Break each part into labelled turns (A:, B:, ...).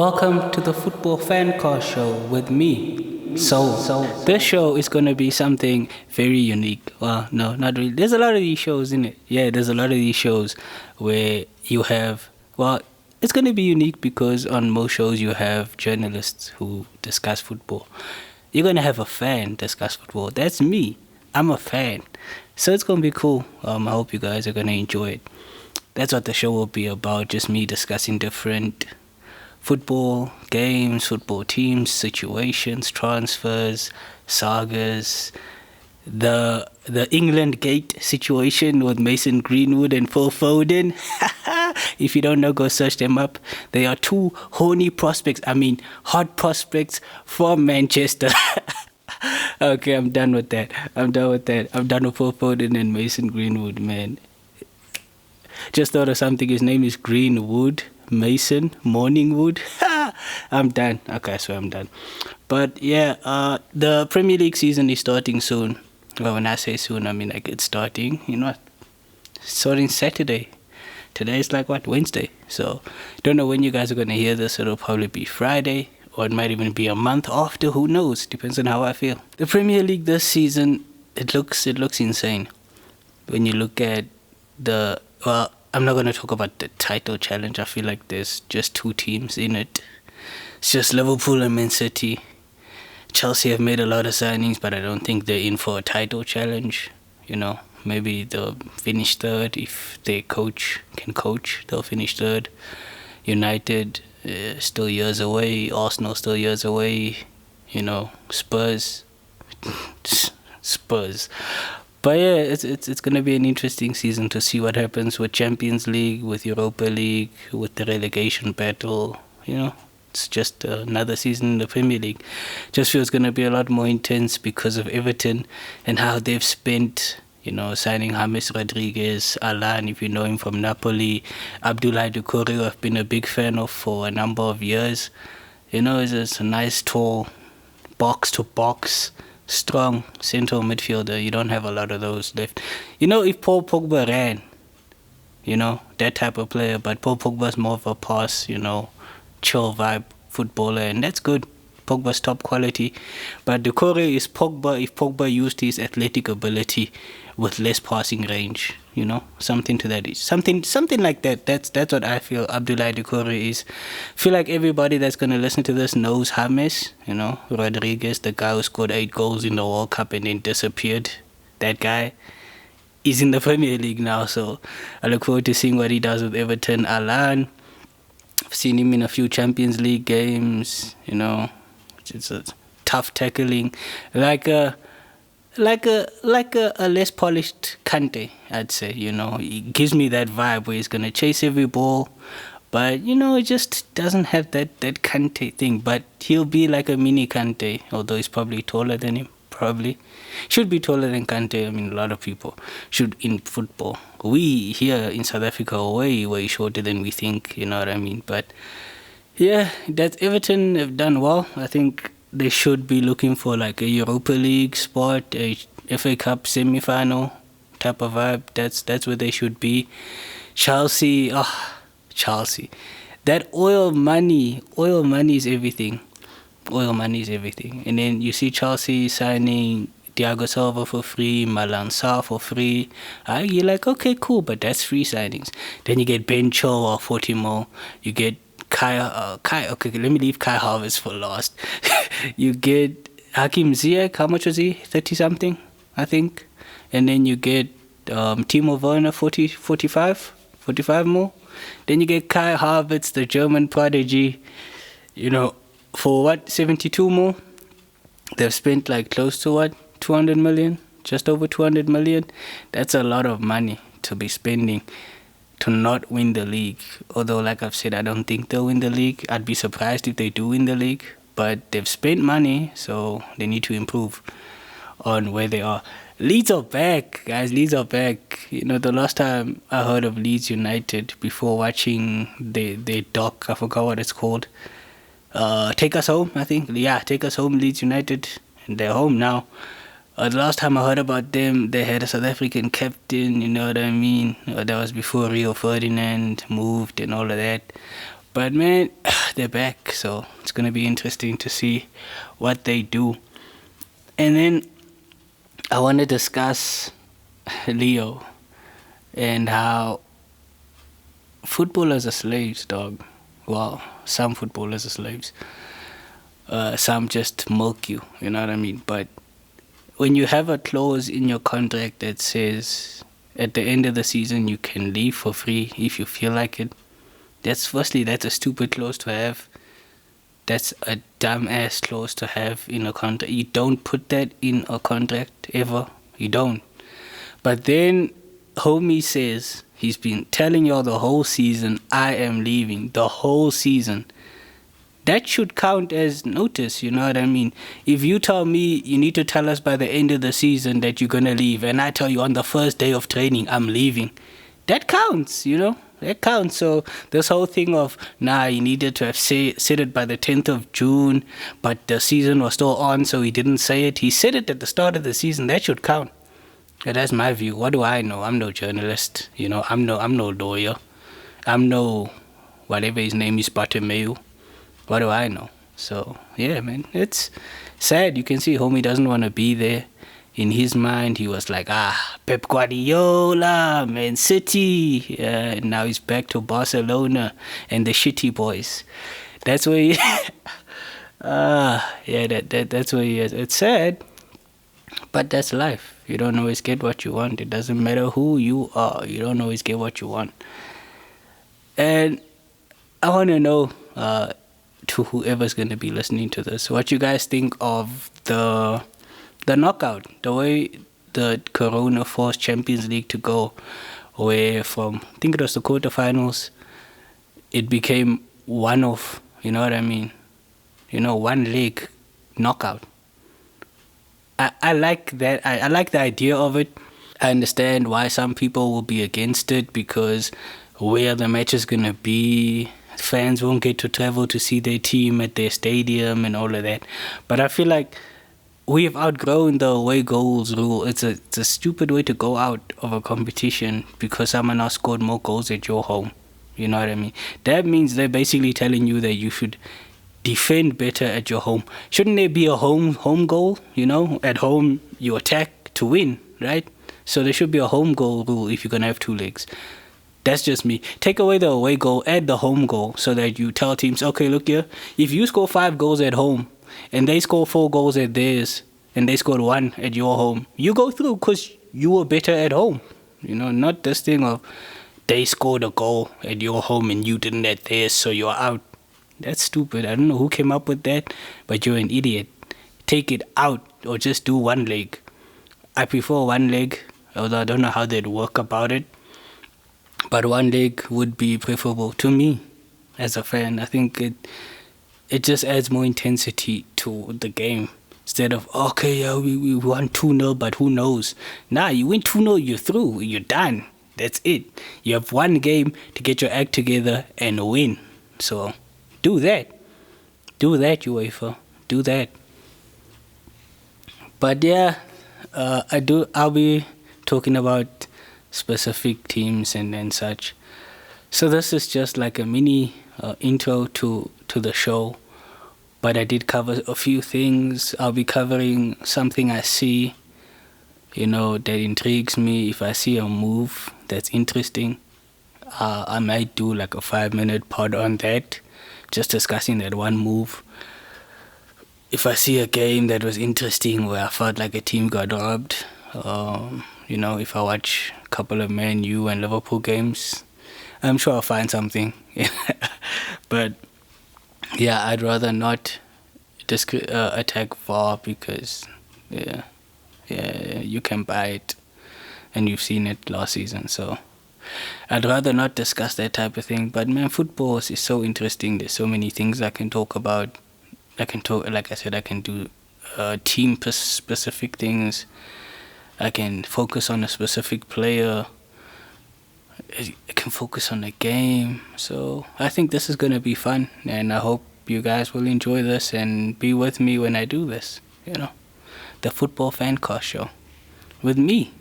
A: Welcome to the Football Fancast show with me, Soul. This show is going to be something very unique. Well, no, not really. There's a lot of these shows in it. Yeah, there's a lot of these shows where you have, well, it's going to be unique because on most shows you have journalists who discuss football. You're going to have a fan discuss football. That's me. I'm a fan. So it's going to be cool. I hope you guys are going to enjoy it. That's what the show will be about, just me discussing different football games, football teams, situations, transfers, sagas, the England Gate situation with Mason Greenwood and Phil Foden. If you don't know, go search them up. They are two horny prospects, hot prospects from Manchester. Okay, I'm done with that. I'm done with Phil Foden and Mason Greenwood, man. Just thought of something. His name is Greenwood. Mason Morningwood. I'm done. Okay, so I'm done. But yeah, the Premier League season is starting soon. Well, when I say soon, I mean like it's starting. You know, starting Saturday. Today is like Wednesday. So don't know when you guys are gonna hear this. It'll probably be Friday, or it might even be a month after. Who knows? Depends on how I feel. The Premier League this season, it looks insane. When you look at I'm not going to talk about the title challenge. I feel like there's just two teams in it. It's just Liverpool and Man City. Chelsea have made a lot of signings, but I don't think they're in for a title challenge. You know, maybe they'll finish third if they can coach. They'll finish third. United, still years away. Arsenal, still years away. You know, Spurs. But yeah, it's gonna be an interesting season to see what happens with Champions League, with Europa League, with the relegation battle. You know, it's just another season in the Premier League. Just feels gonna be a lot more intense because of Everton and how they've spent. You know, signing James Rodriguez, Alan, if you know him from Napoli, Abdoulaye Doucouré, I've been a big fan of for a number of years. You know, it's a nice tall box-to-box. Strong central midfielder. You don't have a lot of those left. You know, if Paul Pogba ran, you know, that type of player, but Paul Pogba's more of a pass, you know, chill vibe footballer, and that's good. Pogba's top quality. But Doucouré is Pogba if Pogba used his athletic ability with less passing range, you know, something to that. Something like that. That's what I feel Abdoulaye Doucouré is. I feel like everybody that's going to listen to this knows James, you know, Rodriguez, the guy who scored 8 goals in the World Cup and then disappeared. That guy is in the Premier League now, so I look forward to seeing what he does with Everton. Alan, I've seen him in a few Champions League games, you know. It's a tough tackling, like a less polished Kante, I'd say. You know, he gives me that vibe where he's gonna chase every ball, but you know, it just doesn't have that Kante thing. But he'll be like a mini Kante, although he's probably taller than him. Probably should be taller than Kante. I mean, a lot of people should in football. We here in South Africa are way shorter than we think. You know what I mean? But yeah, that Everton have done well. I think they should be looking for like a Europa League spot, a FA Cup semi-final type of vibe. That's where they should be. Chelsea. That oil money is everything. Oil money is everything. And then you see Chelsea signing Thiago Silva for free, Malang Sarr for free. You're like, okay, cool, but that's free signings. Then you get Ben Chilwell, 40 mil. You get Kai, okay, let me leave Kai Havertz for last. You get Hakim Ziyech, how much was he? 30-something, I think. And then you get Timo Werner, 45 more. Then you get Kai Havertz, the German prodigy, you know, for 72 more? They've spent like close to 200 million? Just over 200 million? That's a lot of money to be spending to not win the league. Although, like I've said, I don't think they'll win the league. I'd be surprised if they do win the league. But they've spent money, so they need to improve on where they are. Leeds are back, guys. Leeds are back. You know, the last time I heard of Leeds United before watching their doc, I forgot what it's called. Take Us Home, I think. Yeah, Take Us Home, Leeds United. And they're home now. The last time I heard about them, they had a South African captain, you know what I mean? That was before Rio Ferdinand moved and all of that. But man, they're back, so it's gonna be interesting to see what they do. And then I want to discuss Leo and how footballers are slaves, dog. Well, some footballers are slaves. Some just milk you, you know what I mean? But when you have a clause in your contract that says at the end of the season you can leave for free if you feel like it, that's a stupid clause to have. That's a dumbass clause to have in a contract. You don't put that in a contract ever. You don't. But then homie says he's been telling y'all the whole season, I am leaving. The whole season. That should count as notice, you know what I mean? If you tell me you need to tell us by the end of the season that you're going to leave, and I tell you on the first day of training, I'm leaving, that counts, you know? That counts. So this whole thing of, you needed to have said it by the 10th of June, but the season was still on, so he didn't say it. He said it at the start of the season. That should count. Yeah, that's my view. What do I know? I'm no journalist, you know? I'm no lawyer. I'm no whatever his name is, Bartomeu. What do I know? So, yeah, man, it's sad. You can see homie doesn't want to be there. In his mind, he was like, Pep Guardiola, Man City. And now he's back to Barcelona and the shitty boys. That's where he... that's where he is. It's sad, but that's life. You don't always get what you want. It doesn't matter who you are. You don't always get what you want. And I want to know... to whoever's going to be listening to this, what you guys think of the knockout, the way the Corona forced Champions League to go, where from, I think it was the quarterfinals, it became one of, you know what I mean? You know, one leg knockout. I like that. I like the idea of it. I understand why some people will be against it, because where the match is going to be, fans won't get to travel to see their team at their stadium and all of that. But I feel like we have outgrown the away goals rule. It's a stupid way to go out of a competition because someone else scored more goals at your home. You know what I mean? That means they're basically telling you that you should defend better at your home. Shouldn't there be a home goal? You know, at home you attack to win, right? So there should be a home goal rule if you're going to have two legs. That's just me. Take away the away goal, add the home goal, so that you tell teams, okay, look here, if you score 5 goals at home and they score 4 goals at theirs and they scored 1 at your home, you go through because you were better at home. You know, not this thing of they scored a goal at your home and you didn't at theirs, so you're out. That's stupid. I don't know who came up with that, but you're an idiot. Take it out or just do one leg. I prefer one leg, although I don't know how they'd work about it. But one leg would be preferable to me as a fan. I think it just adds more intensity to the game. Instead of, okay, yeah, we won 2-0, but who knows? You win 2-0, you're through, you're done. That's it. You have one game to get your act together and win. So do that. Do that, UEFA. Do that. But yeah, I'll be talking about specific teams and such. So this is just like a mini intro to the show, but I did cover a few things. I'll be covering something I see, you know, that intrigues me. If I see a move that's interesting, I might do like a 5-minute pod on that, just discussing that one move. If I see a game that was interesting where I felt like a team got robbed, you know, if I watch a couple of Man U and Liverpool games, I'm sure I'll find something. But yeah, I'd rather not attack VAR because you can buy it and you've seen it last season. So I'd rather not discuss that type of thing. But man, football is so interesting. There's so many things I can talk about. Like I said, I can do team specific things. I can focus on a specific player. I can focus on the game. So I think this is going to be fun. And I hope you guys will enjoy this and be with me when I do this. You know, the Football Fancast show with me,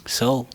A: Soul.